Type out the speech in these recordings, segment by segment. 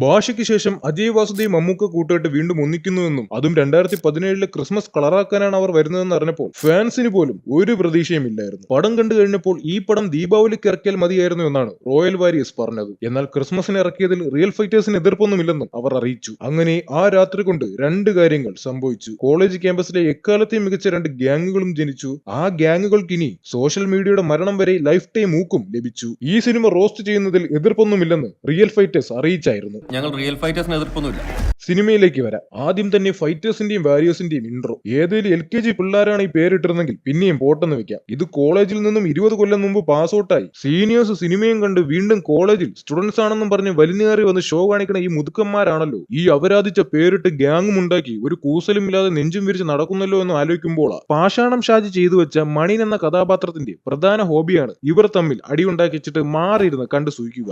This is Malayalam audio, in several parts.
ഭാഷയ്ക്ക് ശേഷം അജയ് വാസുദേവ് മമ്മൂക്ക കൂട്ടുകെട്ട് വീണ്ടും ഒന്നിക്കുന്നുവെന്നും അതും 2017 ക്രിസ്മസ് കളറാക്കാനാണ് അവർ വരുന്നതെന്ന് അറിഞ്ഞപ്പോൾ ഫാൻസിന് പോലും ഒരു പ്രതീക്ഷയും ഇല്ലായിരുന്നു. പടം കണ്ടു കഴിഞ്ഞപ്പോൾ ഈ പടം ദീപാവലിക്ക് ഇറക്കിയാൽ മതിയായിരുന്നു എന്നാണ് റോയൽ വാരിയേഴ്സ് പറഞ്ഞത്. എന്നാൽ ക്രിസ്മസിന് ഇറക്കിയതിൽ റിയൽ ഫൈറ്റേഴ്സിന് എതിർപ്പൊന്നുമില്ലെന്നും അവർ അറിയിച്ചു. അങ്ങനെ ആ രാത്രി കൊണ്ട് രണ്ട് കാര്യങ്ങൾ സംഭവിച്ചു. കോളേജ് ക്യാമ്പസിലെ എക്കാലത്തെയും മികച്ച രണ്ട് ഗ്യാങ്ങുകളും ജനിച്ചു. ആ ഗ്യാങ്ങുകൾക്ക് ഇനി സോഷ്യൽ മീഡിയയുടെ മരണം വരെ ലൈഫ് ടൈം മൂക്കും ലഭിച്ചു. ഈ സിനിമ റോസ്റ്റ് ചെയ്യുന്നതിൽ എതിർപ്പൊന്നുമില്ലെന്ന് റിയൽ ഫൈറ്റേഴ്സ് അറിയിച്ചായിരുന്നു. ഞങ്ങൾ റിയൽ ഫൈറ്റേഴ്സിന് എതിർപ്പൊന്നുമില്ല. സിനിമയിലേക്ക് വരാം. ആദ്യം തന്നെ ഫൈറ്റേഴ്സിന്റെയും വാരിയേഴ്സിന്റെയും ഇൻട്രോ. ഏതെങ്കിലും LKG പിള്ളേരാണ് ഈ പേരിട്ടിരുന്നെങ്കിൽ പിന്നെയും പോട്ടെന്ന് വെക്കാം. ഇത് കോളേജിൽ നിന്നും 20 കൊല്ലം മുമ്പ് പാസ് ഔട്ടായി സീനിയേഴ്സ് സിനിമയും കണ്ട് വീണ്ടും കോളേജിൽ സ്റ്റുഡൻസ് ആണെന്നും പറഞ്ഞ് വലിഞ്ഞേറി വന്ന് ഷോ കാണിക്കണ ഈ മുതുക്കന്മാരാണല്ലോ ഈ അപരാധിച്ച പേരിട്ട് ഗ്യാങ്ങും ഉണ്ടാക്കി ഒരു കൂസലും ഇല്ലാതെ നെഞ്ചും വിരിച്ച് നടക്കുന്നല്ലോ എന്ന് ആലോചിക്കുമ്പോളാ പാഷാണം ഷാജി ചെയ്തു വെച്ച മണിൻ എന്ന കഥാപാത്രത്തിന്റെ പ്രധാന ഹോബിയാണ് ഇവർ തമ്മിൽ അടിയുണ്ടാക്കിച്ചിട്ട് മാറിയിരുന്ന് കണ്ടു സൂഹിക്കുക.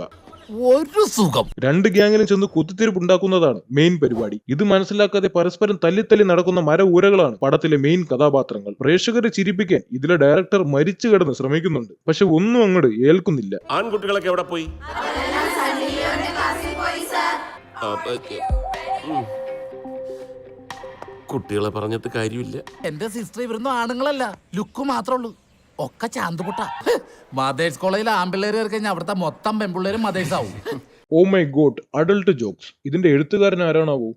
ഒരു സുഖം. രണ്ട് ഗ്യാങ്ങിലും ചെന്ന് കുത്തിത്തിരിപ്പ് ഉണ്ടാക്കുന്നതാണ് മെയിൻ പരിപാടി. ഇത് മനസ്സിലാക്കാതെ പരസ്പരം തല്ലിത്തല്ലി നടക്കുന്ന മരഊരകളാണ് പടത്തിലെ മെയിൻ കഥാപാത്രങ്ങൾ. പ്രേക്ഷകരെ ചിരിപ്പിക്കാൻ ഇതിലെ ഡയറക്ടർ മരിച്ചു കിടന്ന് ശ്രമിക്കുന്നുണ്ട്. പക്ഷെ ഒന്നും അങ്ങോട്ട് ഏൽക്കുന്നില്ല. ആൺകുട്ടികളൊക്കെ എവിടെ പോയി? കുട്ടികളെ പറഞ്ഞിട്ട് കാര്യമില്ല. എന്റെ സിസ്റ്റർ ഇവരൊന്നും ആണുങ്ങളല്ല, ലുക്ക് മാത്രമേ ഉള്ളൂ. ഒക്കെ ചാന്തുപുട്ട. മദേഴ്സ് കോളേജിൽ ആമ്പിള്ളേര് കയറി കഴിഞ്ഞാൽ അവിടുത്തെ മൊത്തം പെൺപിള്ളേരും മദേഴ്സ് ആവും. Oh my god, adult jokes. ഇതിന്റെ എഴുത്തുകാരൻ ആരാണാവോ?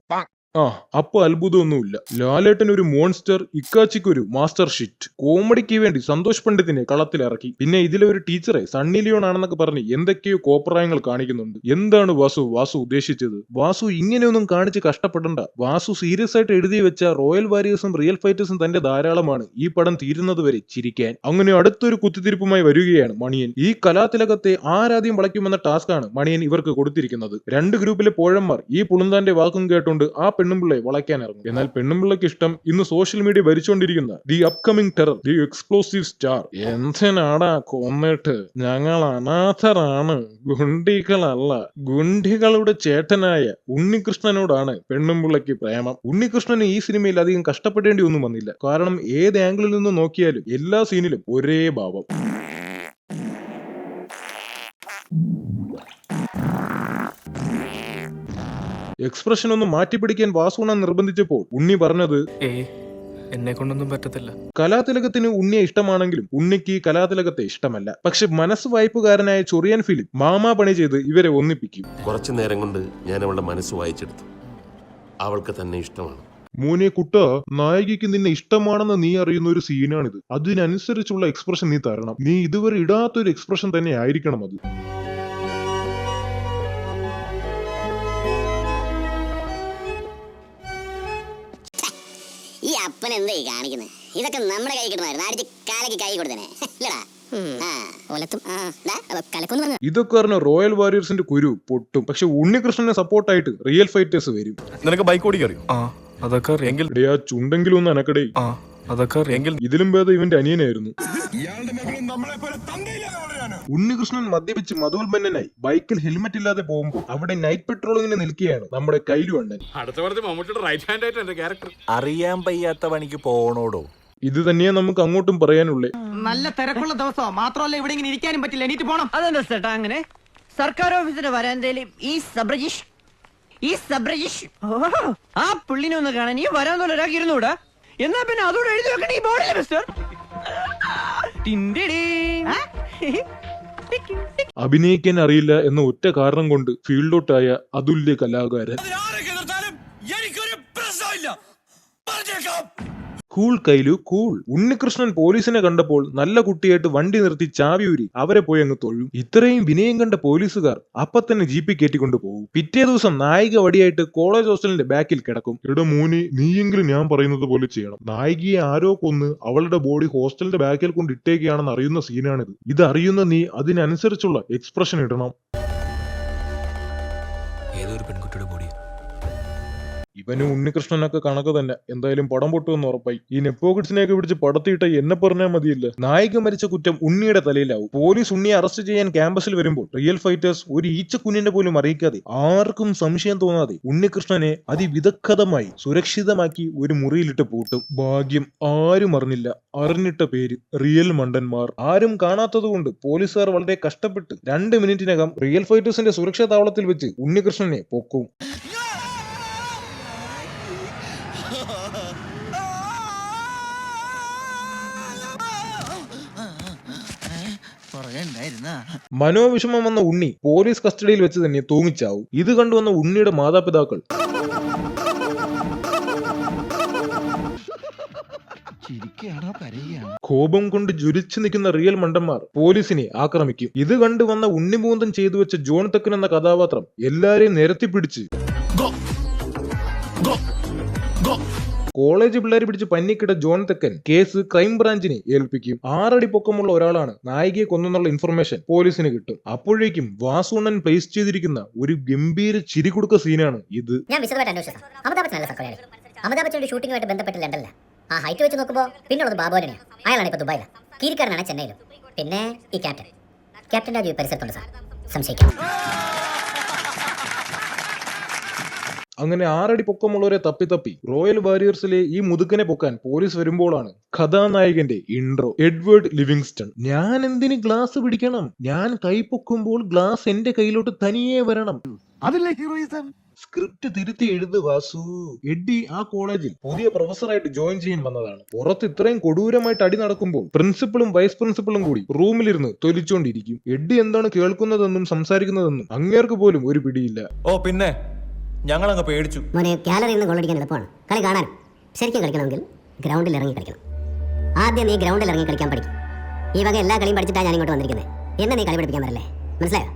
അപ്പൊ അത്ഭുതമൊന്നുമില്ല. ലാലേട്ടൻ ഒരു മോൺസ്റ്റർ, ഇക്കാച്ചിക്ക് ഒരു മാസ്റ്റർ ഷിറ്റ്. കോമഡിക്ക് വേണ്ടി സന്തോഷ് പണ്ഡിതിനെ കളത്തിലിറക്കി. പിന്നെ ഇതിലെ ഒരു ടീച്ചറെ സണ്ണി ലിയോൺ ആണെന്നൊക്കെ പറഞ്ഞ് എന്തൊക്കെയോ കോപ്രായങ്ങൾ കാണിക്കുന്നുണ്ട്. എന്താണ് വാസു ഉദ്ദേശിച്ചത്? വാസു ഇങ്ങനെയൊന്നും കാണിച്ച് കഷ്ടപ്പെടണ്ട. വാസു സീരിയസ് ആയിട്ട് എഴുതി വെച്ച റോയൽ വാരിയേഴ്സും റിയൽ ഫൈറ്റേഴ്സും തന്റെ ധാരാളമാണ് ഈ പടം തീരുന്നത് വരെ ചിരിക്കാൻ. അങ്ങനെ അടുത്തൊരു കുത്തിത്തിരിപ്പുമായി വരികയാണ് മണിയൻ. ഈ കലാതിലകത്തെ ആരാദ്യം വളയ്ക്കുമെന്ന ടാസ്കാണ് മണിയൻ ഇവർക്ക് കൊടുത്തിരിക്കുന്നത്. രണ്ട് ഗ്രൂപ്പിലെ പോഴന്മാർ ഈ പുളുന്താന്റെ വാക്കും കേട്ടുകൊണ്ട് ആ പെണ്ണുമ്പിള്ളയെ വളയ്ക്കാൻ ഇറങ്ങും. എന്നാൽ പെണ്ണുമ്പിള്ളയ്ക്ക് ഇഷ്ടം ഇന്ന് സോഷ്യൽ മീഡിയ ഭരിച്ചുകൊണ്ടിരിക്കുന്ന the upcoming terror, the explosive star. എന്തിനാടാ കൊന്നിട്ട്? ഞങ്ങൾ അനാഥരാണ്, ഗുണ്ടികളല്ല. ഗുണ്ടികളുടെ ചേട്ടനായ ഉണ്ണികൃഷ്ണനോടാണ് പെണ്ണുമ്പിള്ളയ്ക്ക് പ്രേമം. ഉണ്ണികൃഷ്ണന് ഈ സിനിമയിൽ അധികം കഷ്ടപ്പെടേണ്ടി ഒന്നും വന്നില്ല. കാരണം ഏത് ആംഗിളിൽ നിന്ന് നോക്കിയാലും എല്ലാ സീനിലും ഒരേ ഭാവം. എക്സ്പ്രഷൻ ഒന്ന് മാറ്റിപ്പിടിക്കാൻ വാസുണ നിർബന്ധിച്ചപ്പോൾ ഉണ്ണി പറഞ്ഞത് എന്നെ കൊണ്ടൊന്നും പറ്റത്തില്ല. കലാതിലകത്തിന് ഉണ്ണിയെ ഇഷ്ടമാണെങ്കിലും ഉണ്ണിക്ക് കലാതിലകത്തെ ഇഷ്ടമല്ല. പക്ഷെ മനസ്സ് വായ്പുകാരനായ ചൊറിയൻ ഫിലിം മാമാ പണി ചെയ്ത് ഇവരെ ഒന്നിപ്പിക്കും. കുറച്ചു നേരം കൊണ്ട് ഞാൻ അവളുടെ മനസ്സ് വായിച്ചെടുത്തു. അവൾക്ക് തന്നെ ഇഷ്ടമാണ്. മോനെ കുട്ട, നായികയ്ക്ക് നിന്നെ ഇഷ്ടമാണെന്ന് നീ അറിയുന്ന ഒരു സീനാണിത്. അതിനനുസരിച്ചുള്ള എക്സ്പ്രഷൻ നീ തരണം. നീ ഇതുവരെ ഇടാത്തൊരു എക്സ്പ്രഷൻ തന്നെ ആയിരിക്കണം അത്. ഈ അപ്പൻ എന്തായി കാണിക്കുന്നത്? ഇതൊക്കെ നമ്മുടെ കൈ കിട്ടണമായിരുന്നു. അടിച്ച് കാലയ്ക്ക് കൈ കൊടുത്തനെ. ഇതൊക്കെ പറഞ്ഞ റോയൽ വാരിയേഴ്സിന്റെ കുരു പൊട്ടും. പക്ഷെ ഉണ്ണികൃഷ്ണനെ സപ്പോർട്ടായിട്ട് റിയൽ ഫൈറ്റേഴ്സ് വരും. നിനക്ക് ബൈക്ക് ഓടിക്കാൻ അറിയോ? അതൊക്കെ അറിയാം. ആ ചുണ്ടെങ്കിലും ഒന്ന് അനക്കടേ. അതൊക്കെ അറിയാം. ഇതിലും ഭേദം ഇവന്റെ അനിയനായിരുന്നു. ഉണ്ണികൃഷ്ണൻ മദ്യപിച്ച് മധുൽമന്നനായി ബൈക്കിൽ ഹെൽമെറ്റ് ഇല്ലാതെ പോകുമ്പോൾ അവിടെ നൈറ്റ് പെട്രോളിങ്ങിന് നിൽക്കുകയാണ് നമ്മുടെ കൈലു അണ്ണൻ. അറിയാൻ വയ്യാത്ത പണിക്ക് പോണോടോ. ഇത് തന്നെയാ നമുക്ക് അങ്ങോട്ടും പറയാനുള്ളേ. നല്ല തിരക്കുള്ള ദിവസം മാത്രമല്ല, ഇവിടെ ഇങ്ങനെ ഇരിക്കാനും പറ്റില്ല, എണീറ്റ് പോണം. അതെന്താ ചേട്ടാ അങ്ങനെ? സർക്കാർ ഓഫീസിന്റെ വരാന്തയില് ഈ സബ്രജിഷ് ആ പുള്ളിനെ ഒന്ന് കാണാൻ ഈ വരാന്തോല ഒരാൾക്ക് ഇരുന്നൂടാ? എന്നാ പിന്നെ അതോടെ എഴുതി വെക്കണ ഈ ബോർഡിലെ മിസ്റ്റർ. അഭിനയിക്കാൻ അറിയില്ല എന്ന ഒറ്റ കാരണം കൊണ്ട് ഫീൽഡ് ഔട്ടായ അതുല്യ കലാകാരൻ. Cool കൈലു cool. ഉണ്ണികൃഷ്ണൻ പോലീസിനെ കണ്ടപ്പോൾ നല്ല കുട്ടിയായിട്ട് വണ്ടി നിർത്തി ചാവിയൂരി അവരെ പോയി അങ്ങ് തൊഴും. ഇത്രയും വിനയം കണ്ട പോലീസുകാർ അപ്പൊ തന്നെ ജീപ്പിൽ കയറ്റിക്കൊണ്ടു പോകും. പിറ്റേ ദിവസം നായിക വടിയായിട്ട് കോളേജ് ഹോസ്റ്റലിന്റെ ബാക്കിൽ കിടക്കും. ഇവിടെ മോനി, നീയെങ്കിലും ഞാൻ പറയുന്നത് പോലെ ചെയ്യണം. നായികയെ ആരോ കൊന്ന് അവളുടെ ബോഡി ഹോസ്റ്റലിന്റെ ബാക്കിൽ കൊണ്ട് ഇട്ടേക്കുകയാണെന്ന് അറിയുന്ന സീനാണിത്. ഇത് അറിയുന്ന നീ അതിനനുസരിച്ചുള്ള എക്സ്പ്രഷൻ ഇടണം. ഇവനും ഉണ്ണികൃഷ്ണനൊക്കെ കണക്ക് തന്നെ. എന്തായാലും പടം പൊട്ടുമെന്ന് ഉറപ്പായി. ഈ നെപ്പോകിഡ്സിനെയൊക്കെ പിടിച്ച് പടത്തിയിട്ട എന്നെ പറഞ്ഞാൽ മതിയല്ല. നായിക മരിച്ച കുറ്റം ഉണ്ണിയുടെ തലയിലാവും. പോലീസ് ഉണ്ണിയെ അറസ്റ്റ് ചെയ്യാൻ ക്യാമ്പസിൽ വരുമ്പോൾ റിയൽ ഫൈറ്റേഴ്സ് ഒരു ഈച്ചക്കുഞ്ഞിനെ പോലും അറിയിക്കാതെ ആർക്കും സംശയം തോന്നാതെ ഉണ്ണികൃഷ്ണനെ അതിവിദഗ്ധമായി സുരക്ഷിതമാക്കി ഒരു മുറിയിലിട്ട് പൂട്ടും. ഭാഗ്യം ആരും അറിഞ്ഞില്ല. അറിഞ്ഞിട്ട പേര് റിയൽ മണ്ടന്മാർ. ആരും കാണാത്തതുകൊണ്ട് പോലീസുകാർ വളരെ കഷ്ടപ്പെട്ട് 2 മിനിറ്റിനകം റിയൽ ഫൈറ്റേഴ്സിന്റെ സുരക്ഷാ താവളത്തിൽ വെച്ച് ഉണ്ണികൃഷ്ണനെ പൊക്കും. മനോവിഷമം വന്ന ഉണ്ണി പോലീസ് കസ്റ്റഡിയിൽ വെച്ച് തന്നെ തൂങ്ങിച്ചാവും. ഇത് കണ്ടുവന്ന ഉണ്ണിയുടെ മാതാപിതാക്കൾ കോപം കൊണ്ട് ജ്വലിച്ചു നിൽക്കുന്ന റിയൽ മണ്ടന്മാർ പോലീസിനെ ആക്രമിക്കും. ഇത് കണ്ടു വന്ന ഉണ്ണിമൂന്തൻ ചെയ്തു വെച്ച ജോൺ തെക്കൻ എന്ന കഥാപാത്രം എല്ലാരെയും നിരത്തിപ്പിടിച്ച് കോളേജ് പിള്ളേർ പിടിച്ച് പന്നിക്കിട്ട ജോൺ തെക്കൻ കേസ് ക്രൈംബ്രാഞ്ചിനെ ഏൽപ്പിക്കും. 6 അടി പൊക്കമുള്ള ഒരാളാണ് നായികയെ കൊന്നെന്നുള്ള ഇൻഫർമേഷൻ പോലീസിന് കിട്ടും. അപ്പോഴേക്കും വാസുണ്ണൻ പ്ലേസ് ചെയ്തിരിക്കുന്ന ഒരു ഗംഭീര ചിരികുടുക്ക സീനാണ് ഇത്. ഞാൻ വിശദമായിട്ട് അന്വേഷിച്ചു. അമിതാഭ് നല്ല സർക്കാരാണ്. അമിതാഭ് ബച്ചന്റെ ഷൂട്ടിങ്ങുമായിട്ട് ബന്ധപ്പെട്ട് ലണ്ടനില്ല. ആ ഹൈറ്റ് വെച്ച് നോക്കുമ്പോൾ പിന്നുള്ളത് ബാബുവിനെയാണ്. അയാളാണ് ഇപ്പൊ ദുബായിലാണ്. കീരിക്കാരനാണ് ചെന്നൈയിലും. പിന്നെ ഈ ക്യാപ്റ്റൻ രാജു പരിസരത്തുണ്ട് സാർ, സംശയിക്കാം. അങ്ങനെ 6 അടി പൊക്കമുള്ളവരെ തപ്പി റോയൽ വാരിയേഴ്സിലെ ഈ മുതുക്കനെ പൊക്കാൻ പോലീസ് വരുമ്പോഴാണ് കഥാനായകന്റെ ഇൻട്രോ. Edward Livingstone. ഞാൻ എന്തിന് ഗ്ലാസ് പിടിക്കണം? ഞാൻ കൈ പൊക്കുമ്പോൾ ഗ്ലാസ് എന്റെ കയ്യിലോട്ട് തനിയെ വരണം. അതിലെ ഹീറോയിസം. സ്ക്രിപ്റ്റ് തിരുത്തി എഴുതു വാസു. എഡ്ഡി ആ കോളേജിൽ പുതിയ പ്രൊഫസറായിട്ട് ജോയിൻ ചെയ്യാൻ വന്നതാണ്. പുറത്ത് ഇത്രയും കൊടൂരമായിട്ട് അടി നടക്കുമ്പോൾ പ്രിൻസിപ്പളും വൈസ് പ്രിൻസിപ്പളും കൂടി റൂമിലിരുന്ന് തൊലിച്ചോണ്ടിരിക്കും. എഡ്ഡി എന്താണ് കേൾക്കുന്നതെന്നും സംസാരിക്കുന്നതെന്നും അങ്ങേർക്ക് പോലും ഒരു പിടിയില്ല. ഓ പിന്നെ ഞങ്ങൾ അങ്ങ് പേടിച്ചു. മോനെ ഗാലറിയിൽ നിന്ന് ഗോളടിക്കാൻ എളുപ്പമാണ്. കളി കാണാനും ശരിക്കും കളിക്കണമെങ്കിൽ ഗ്രൗണ്ടിൽ ഇറങ്ങി കളിക്കണം. ആദ്യം നീ ഗ്രൗണ്ടിൽ ഇറങ്ങി കളിക്കാൻ പഠിക്കും. ഈ വക എല്ലാ കളിയും പഠിച്ചിട്ടാണ് ഞാൻ ഇങ്ങോട്ട് വന്നിരിക്കുന്നത്. എന്നെ നീ കളി പഠിപ്പിക്കാൻ വരല്ലേ, മനസ്സിലായോ?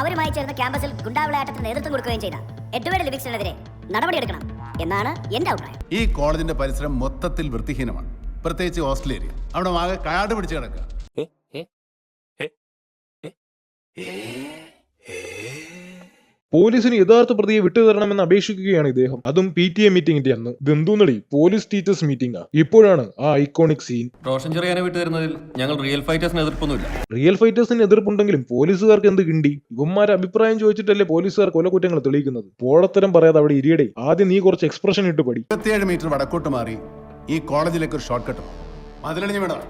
അവരുമായി ചേർന്ന് ക്യാമ്പസിൽ ഗുണ്ടാവിളയാട്ടത്തിന് നേതൃത്വം കൊടുക്കുകയും ചെയ്ത എഡ്വേർഡ് ലിവിങ്സ്റ്റണിനെതിരെ നടപടിയെടുക്കണം എന്നാണ് എന്റെ അഭിപ്രായം. ഈ കോളേജിന്റെ പരിസരം മൊത്തത്തിൽ വൃത്തിഹീനമാണ്. പ്രത്യേകിച്ച് ഹോസ്റ്റൽ ഏരിയ. അവിടെ ആകെ കാട് പിടിച്ച് കിടക്കുക. പോലീസിന് യഥാർത്ഥ പ്രതിയെ വിട്ടുതരണമെന്ന് അപേക്ഷിക്കുകയാണ് ഇദ്ദേഹം. അതും PTA മീറ്റിംഗിന്റെ അന്ന്. ഇതെന്തോന്നടി, പോലീസ് ടീച്ചേഴ്സ് മീറ്റിംഗാ. ഇപ്പോഴാണ് ആ ഐക്കോണിക് സീൻ. റോഷൻ ചെറിയാനെ വിട്ടുതരുന്നതിൽ ഞങ്ങൾ റിയൽ ഫൈറ്റേഴ്സിന് എതിർപ്പൊന്നുമില്ല. റിയൽ ഫൈറ്റേഴ്സിന് എതിർപ്പുണ്ടെങ്കിലും പോലീസുകാർക്ക് എന്ത് കിണ്ടി? ഇവന്മാരെ അഭിപ്രായം ചോദിച്ചിട്ടല്ലേ പോലീസുകാർ കൊലക്കുറ്റങ്ങൾ തെളിയിക്കുന്നത്. പോളത്തരം പറയാതെ അവിടെ ഇരിയടേ. ആദ്യം നീ കുറച്ച് എക്സ്പ്രഷൻ ഇട്ട് പഠി. 27 മീറ്റർ വടക്കോട്ട് മാറി ഈ കോളേജിലേക്ക് ഒരു ഷോർട്ട് കട്ട് മതിലണിഞ്ഞ് വിടണം.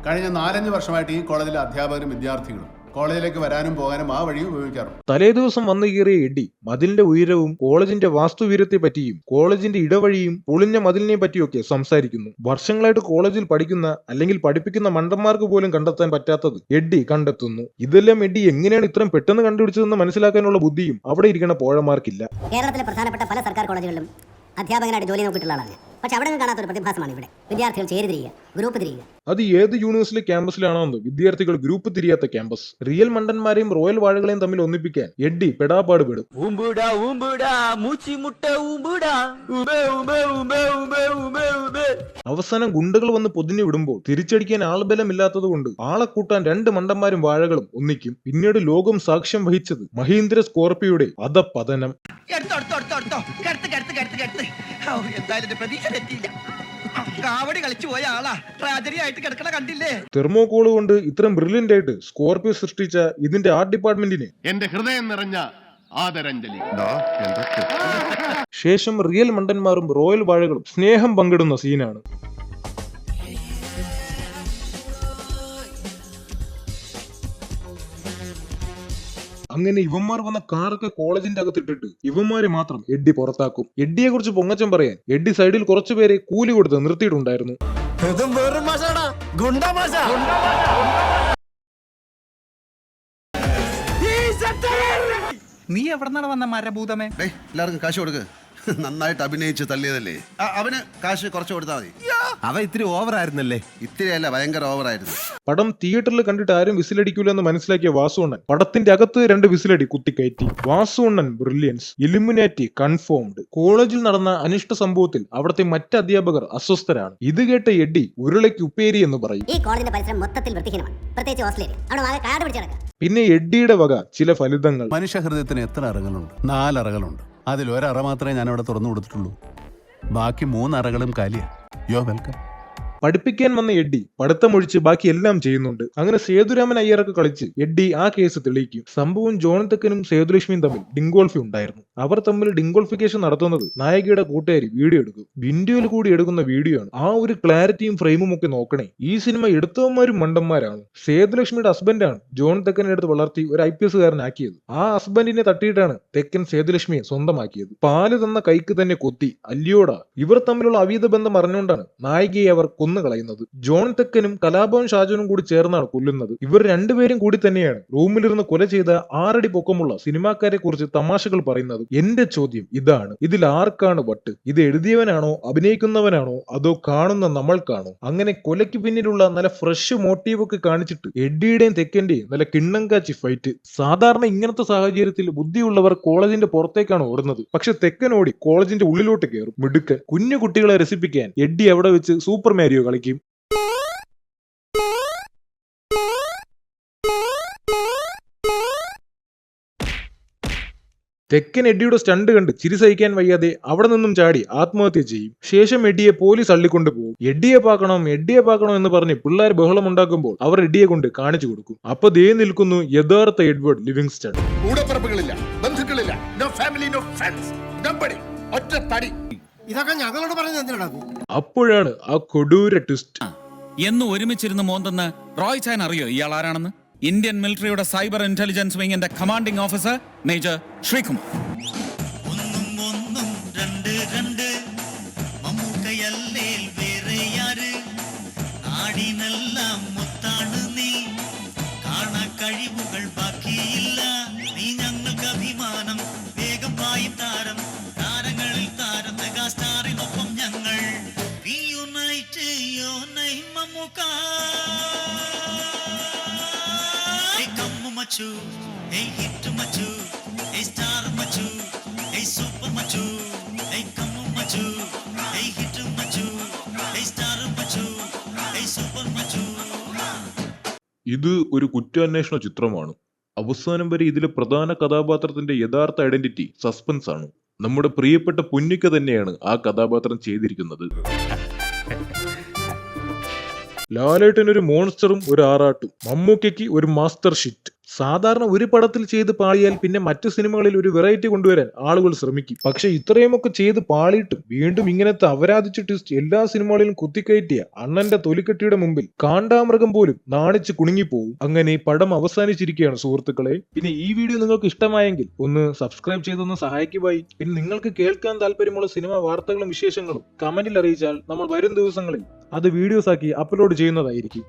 കഴിഞ്ഞ 4-5 വർഷമായിട്ട് ഈ കോളേജിലെ അധ്യാപകരും വിദ്യാർത്ഥികളും കോളേജിലേക്ക് വരാനും പോകാനും ആ വഴി ഉപയോഗിക്കാറുണ്ട്. തലേ ദിവസം വന്നു കയറിയ എഡ്ഡി മതിലിന്റെ ഉയരവും കോളേജിന്റെ വാസ്തുവീരത്തെ പറ്റിയും കോളേജിന്റെ ഇടവഴിയും പൊളിഞ്ഞ മതിലിനെ പറ്റിയൊക്കെ സംസാരിക്കുന്നു. വർഷങ്ങളായിട്ട് കോളേജിൽ പഠിക്കുന്ന അല്ലെങ്കിൽ പഠിപ്പിക്കുന്ന മണ്ടന്മാർക്ക് പോലും കണ്ടെത്താൻ പറ്റാത്തത് എഡ്ഡി കണ്ടെത്തുന്നു. ഇതെല്ലാം എഡ്ഡി എങ്ങനെയാണ് ഇത്രയും പെട്ടെന്ന് കണ്ടുപിടിച്ചതെന്ന് മനസ്സിലാക്കാനുള്ള ബുദ്ധിയും അവിടെ ഇരിക്കുന്ന പോഴമാർക്കില്ല. കേരളത്തിലെ പ്രധാനപ്പെട്ട പല സർക്കാർ കോളേജുകളിലും അധ്യാപകനായിട്ട് ജോലി നോക്കിയിട്ടുള്ള ആളാണ്. പക്ഷെ അവിടെ കാണാത്ത ഒരു പ്രതിഭാസമാണ് ഇവിടെ. വിദ്യാർത്ഥികൾ ചേരിതിരിയുക, ഗ്രൂപ്പ് തിരിയുക. അത് ഏത് യൂണിവേഴ്സിറ്റി ക്യാമ്പസിലാണോ എന്ന് വിദ്യാർത്ഥികൾ ഗ്രൂപ്പ് തിരിയാത്ത ക്യാമ്പസ്. റിയൽ മണ്ടന്മാരെയും റോയൽ വാഴകളെയും തമ്മിൽ ഒന്നിപ്പിക്കാൻ എഡ്ഡി പെടാപ്പാട് പെടും. അവസാനം ഗുണ്ടകൾ വന്ന് പൊതിഞ്ഞു വിടുമ്പോൾ തിരിച്ചടിക്കാൻ ആൾബലമില്ലാത്തത് കൊണ്ട് ആളെ കൂട്ടാൻ 2 മണ്ടന്മാരും വാഴകളും ഒന്നിക്കും. പിന്നീട് ലോകം സാക്ഷ്യം വഹിച്ചത് മഹീന്ദ്ര സ്കോർപിയോയുടെ അധപതനം. തെർമോകോള് കൊണ്ട് ഇത്രയും ബ്രില്യന്റ് ആയിട്ട് സ്കോർപിയോ സൃഷ്ടിച്ച ഇതിന്റെ ആർട്ട് ഡിപ്പാർട്ട്മെന്റിന് എന്റെ ഹൃദയം നിറഞ്ഞ ആദരാഞ്ജലി. ശേഷം റിയൽ മണ്ടന്മാരും റോയൽ വാഴകളും സ്നേഹം പങ്കിടുന്ന സീനാണ്. അങ്ങനെ ഇവന്മാർ വന്ന കാറൊക്കെ കോളേജിന്റെ അകത്തിട്ടിട്ട് ഇവന്മാരെ മാത്രം എഡ്ഡി പുറത്താക്കും. എഡ്ഡിയെ കുറിച്ച് പൊങ്ങച്ചം പറയാൻ എഡ്ഡി സൈഡിൽ കുറച്ചുപേരെ കൂലി കൊടുത്ത് നിർത്തിയിട്ടുണ്ടായിരുന്നു. നീ എവിടെ വന്ന മരഭൂതമേ? എല്ലാവർക്കും കാശ് കൊടുക്ക്. നന്നായിട്ട് അഭിനയിച്ച് തള്ളിയതല്ലേ, അവന് കാശ് കുറച്ച് കൊടുത്താൽ മതി. അവ ഇത്തിരി ഓവർ ആയിരുന്നല്ലേ? ഇത്തിരി അല്ല, ഭയങ്കര ഓവർ ആയിരുന്നു. പടം തിയേറ്ററിൽ കണ്ടിട്ട് ആരും വിസിലടിക്കൂലെന്ന് മനസ്സിലാക്കിയ വാസുണ്ണൻ പടത്തിന്റെ അകത്ത് 2 വിസിലടി കുത്തിക്കയറ്റി. വാസുണ്ണൻ ബ്രില്യൻസ്. Illuminati confirmed. കോളേജിൽ നടന്ന അനിഷ്ട സംഭവത്തിൽ അവിടുത്തെ മറ്റ് അധ്യാപകർ അസ്വസ്ഥരാണ്. ഇത് കേട്ട എഡ്ഡി ഉരുളയ്ക്ക് ഉപ്പേരി എന്ന് പറയും. ഈ കോളേജിന്റെ പരിസരം മൊത്തത്തിൽ വൃത്തിഹീനമാണ്, പ്രത്യേകിച്ച് ഓസ്ട്രേലിയ. അവിടെ ആകെ കാട് പിടിച്ച് കിടക്കുക. പിന്നെ എഡ്ഡിയുടെ വക ചില ഫലിതങ്ങൾ. മനുഷ്യഹൃദയത്തിന് എത്ര അറകളുണ്ട്? 4 അറകളുണ്ട്. അതിൽ 1 അറ മാത്രമേ ഞാൻ അവിടെ തുറന്നു കൊടുത്തിട്ടുള്ളൂ. ബാക്കി 3 അറകളും കാലിയാ. യോ വെൽക്കം. പഠിപ്പിക്കാൻ വന്ന എഡ്ഡി പഠിത്തമൊഴിച്ച് ബാക്കി എല്ലാം ചെയ്യുന്നുണ്ട്. അങ്ങനെ സേതുരാമൻ അയ്യറൊക്കെ കളിച്ച് എഡ്ഡി ആ കേസ് തെളിയിക്കും. സംഭവം ജോൺ തെക്കനും സേതുലക്ഷ്മിയും തമ്മിൽ ഡിങ്കോൾഫി ഉണ്ടായിരുന്നു. അവർ തമ്മിൽ ഡിങ്കോൾഫിക്കേഷൻ നടത്തുന്നത് നായികയുടെ കൂട്ടുകാരി വീഡിയോ എടുക്കും. വിൻഡോയിൽ കൂടി എടുക്കുന്ന വീഡിയോ ആണ്. ആ ഒരു ക്ലാരിറ്റിയും ഫ്രെയിമും ഒക്കെ നോക്കണേ. ഈ സിനിമ എടുത്തവന്മാരും മണ്ടന്മാരാണ്. സേതുലക്ഷ്മിയുടെ ഹസ്ബൻഡാണ് ജോൺ തെക്കനെ എടുത്ത് വളർത്തി ഒരു IPS കാരനാക്കിയത്. ആ ഹസ്ബൻഡിനെ തട്ടിയിട്ടാണ് തെക്കൻ സേതുലക്ഷ്മിയെ സ്വന്തമാക്കിയത്. പാല് തന്ന കൈക്ക് തന്നെ കൊത്തി അല്ലയോടാ. ഇവർ തമ്മിലുള്ള അവീത ബന്ധം അറിഞ്ഞുകൊണ്ടാണ് നായികയെ അവർ കളയുന്നത്. ജോൺ തെക്കനും കലാഭവൻ ഷാജനും കൂടി ചേർന്നാണ് കൊല്ലുന്നത്. ഇവർ രണ്ടുപേരും കൂടി തന്നെയാണ് റൂമിലിരുന്ന് കൊല ചെയ്ത 6 അടി പൊക്കമുള്ള സിനിമാക്കാരെ കുറിച്ച് തമാശകൾ പറയുന്നത്. എന്റെ ചോദ്യം ഇതാണ്, ഇതിൽ ആർക്കാണ് വട്ട്? ഇത് എഴുതിയവനാണോ, അഭിനയിക്കുന്നവനാണോ, അതോ കാണുന്ന നമ്മൾക്കാണോ? അങ്ങനെ കൊലയ്ക്ക് പിന്നിലുള്ള നല്ല ഫ്രഷ് മോട്ടീവ് ഒക്കെ കാണിച്ചിട്ട് എഡ്ഡിയുടെയും തെക്കന്റെയും നല്ല കിണ്ണം കാച്ചി ഫൈറ്റ്. സാധാരണ ഇങ്ങനത്തെ സാഹചര്യത്തിൽ ബുദ്ധിയുള്ളവർ കോളേജിന്റെ പുറത്തേക്കാണ് ഓടുന്നത്. പക്ഷെ തെക്കൻ ഓടി കോളേജിന്റെ ഉള്ളിലോട്ട് കയറും. മിടുക്കൻ. കുഞ്ഞു കുട്ടികളെ രസിപ്പിക്കാൻ എഡ്ഡി അവിടെ വെച്ച് സൂപ്പർ മാരിയോ കളിക്കും. തെക്കൻ എഡ്ഡിയുടെ സ്റ്റണ്ട് കണ്ട് ചിരി സഹിക്കാൻ വയ്യാതെ അവിടെ നിന്നും ചാടി ആത്മഹത്യ ചെയ്യും. ശേഷം എഡ്ഡിയെ പോലീസ് അള്ളിക്കൊണ്ടു പോകും. എഡ്ഡിയെ പാക്കണം എന്ന് പറഞ്ഞ് പിള്ളേർ ബഹളം ഉണ്ടാക്കുമ്പോൾ അവർ എഡ്ഡിയെ കൊണ്ട് കാണിച്ചു കൊടുക്കും. അപ്പൊ ദേ നിൽക്കുന്നു യഥാർത്ഥ എഡ്വേർഡ് ലിവിങ്സ്റ്റൺ. കൂടപ്പിറപ്പുകളില്ല, ബന്ധുക്കളില്ല, നോ ഫാമിലി, നോ ഫ്രണ്ട്സ്, നമ്പടി, ഒറ്റ തടി. ഇതൊക്കെ ഞങ്ങളോട് പറഞ്ഞത് എന്തിനാ? അപ്പോഴാണ് ആ കൊടൂര ട്വിസ്റ്റ്. എന്ന് ഒരുമിച്ചിരുന്ന് മോന്തെന്ന് റോയ് ചാൻ അറിയോ ഇയാൾ ആരാണെന്ന്? ഇന്ത്യൻ മിലിറ്ററിയുടെ സൈബർ ഇന്റലിജൻസ് വിങ്ങിന്റെ കമാൻഡിംഗ് ഓഫീസർ മേജർ ശ്രീകുമാർ. കഴിവുകൾ ബാക്കിയില്ല, നീ ഞങ്ങൾക്ക് അഭിമാനം. വേഗം പായി താരം, താരങ്ങളിൽ താരം, മെഗാസ്റ്റാറിനൊപ്പം ഞങ്ങൾ. മച്ചു, hey hit മച്ചു, hey star മച്ചു, hey super മച്ചു, hey come മച്ചു, hey hit മച്ചു, hey star മച്ചു, hey super മച്ചു. ഇത് ഒരു കുറ്റാന്വേഷണ ചിത്രമാണ്. അവസാനം വരെ ഇതിലെ പ്രധാന കഥാപാത്രത്തിന്റെ യഥാർത്ഥ ഐഡന്റിറ്റി സസ്പെൻസ് ആണ്. നമ്മുടെ പ്രിയപ്പെട്ട പുന്നിക്ക തന്നെയാണ് ആ കഥാപാത്രം ചെയ്തിരിക്കുന്നത്. ലാലേട്ടന് ഒരു മോൺസ്റ്ററും ഒരു ആറാട്ടും, മമ്മൂക്കയ്ക്ക് ഒരു മാസ്റ്റർ ഷിറ്റ്. സാധാരണ ഒരു പടത്തിൽ ചെയ്ത് പാളിയാൽ പിന്നെ മറ്റു സിനിമകളിൽ ഒരു വെറൈറ്റി കൊണ്ടുവരാൻ ആളുകൾ ശ്രമിക്കും. പക്ഷെ ഇത്രയുമൊക്കെ ചെയ്ത് പാളിയിട്ടും വീണ്ടും ഇങ്ങനത്തെ അപരാധിച്ച ട്വിസ്റ്റ് എല്ലാ സിനിമകളിലും കുത്തിക്കയറ്റിയ അണ്ണന്റെ തൊലിക്കെട്ടിയുടെ മുമ്പിൽ കാണ്ടാമൃഗം പോലും നാണിച്ച് കുണുങ്ങിപ്പോവും. അങ്ങനെ പടം അവസാനിച്ചിരിക്കുകയാണ് സുഹൃത്തുക്കളെ. പിന്നെ ഈ വീഡിയോ നിങ്ങൾക്ക് ഇഷ്ടമായെങ്കിൽ ഒന്ന് സബ്സ്ക്രൈബ് ചെയ്തൊന്ന് സഹായിക്കുവായി. പിന്നെ നിങ്ങൾക്ക് കേൾക്കാൻ താല്പര്യമുള്ള സിനിമ വാർത്തകളും വിശേഷങ്ങളും കമന്റിൽ അറിയിച്ചാൽ നമ്മൾ വരും ദിവസങ്ങളിൽ അത് വീഡിയോസ് ആക്കി അപ്ലോഡ് ചെയ്യുന്നതായിരിക്കും.